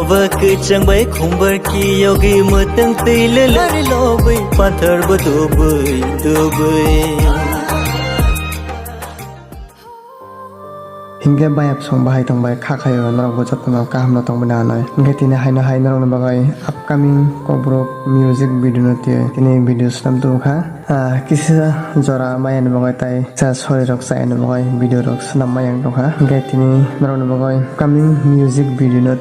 Chang bay khung bar ki yogi mutang tile lari lobai pathar ba dubai Hingga bayak song bahai tong bai khakhayo narok bojot no kaham no tong bana nai hingga tini hai narok no bagai upcoming kobrok music video no tini video snam tu kha kisa jora maya no bagai tai sa sori rok sai no bagai video rok snam mayang to kha hingga tini narok no bagai upcoming music video no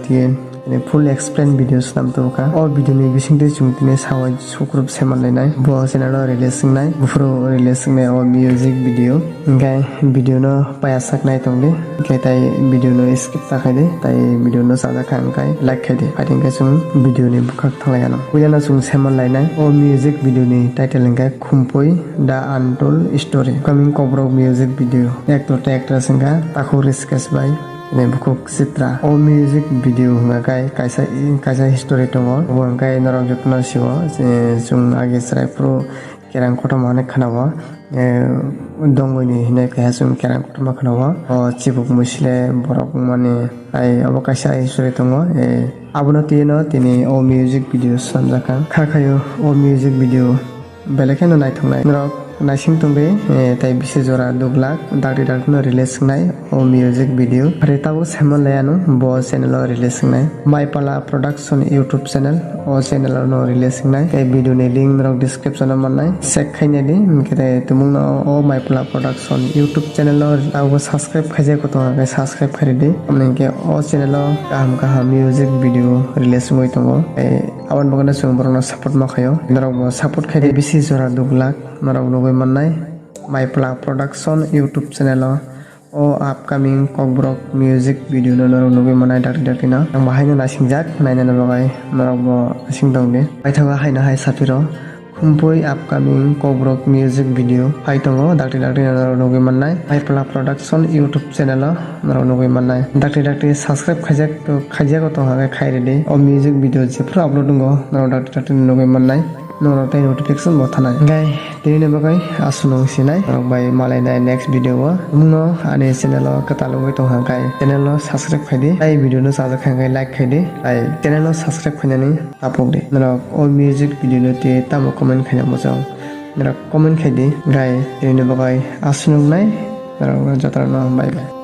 ini full explain videos nam tu ka all video ni bising de chung tini sawai sukrup seman lainai bo channel releasing nai bufro releasing nai all music video ngai video no paya sak nai tong de ngai tai video no skip ta khai de tai video no sada khang kai like khai de pating ka chung video ni bukhak thalai ano uyana chung seman lainai all music video ni title ngai khumpoi the untold story coming cover music video actor ta actress nga takhu riskas bai ini buku citra all music video ngakai kaisa history tongo wangkai narok jotna siwa chung age srai pro kerang kota mane khanawa dongoni hinai ka chung kerang kota ma khanawa o chibuk musle borok mane ai abakaisa history tongo abuna tini all music video samjaka khakhayo all music video belekeno nai thongnai narok naising tongbe tai bise jora 2 lakh dakri no release nai o music video retabo semon layano bo channel release nai maipala production youtube channel o channel no release nai kai video ni link rok description ma nai check khaine di kete tumung no o maipala production youtube channel ro subscribe khaje ko to kai subscribe khari di amne ke o channel kaham music video release moi tongo aban bagana sung borno support ma khayo narok bo support khaide bisi jora 2 lakh narok no manai maipala production youtube channel o upcoming kokbrok music video no narok no manai dakti na ang bahai na singjak naina na bagai narok bo singdong de paithaga haina hai sapiro khumpoi upcoming kokbrok music video haitongo dakti na narok no manai maipala production youtube channel narok no manai dakti subscribe khajak ko to hagai khaire de o music video je pro upload ngo narok dakti no manai noro tai notification bo thanai gai tini bagai asunong sinai rok bai malai nai next video wa mungno ane channel katalongoi to hakai channel subscribe khaidi ai video no saja khangai like khaidi ai channel subscribe khainani apok de noro all music video no te tamo comment khaina mo jang noro comment khaidi gai tini bagai asunong nai noro jatra no bye bye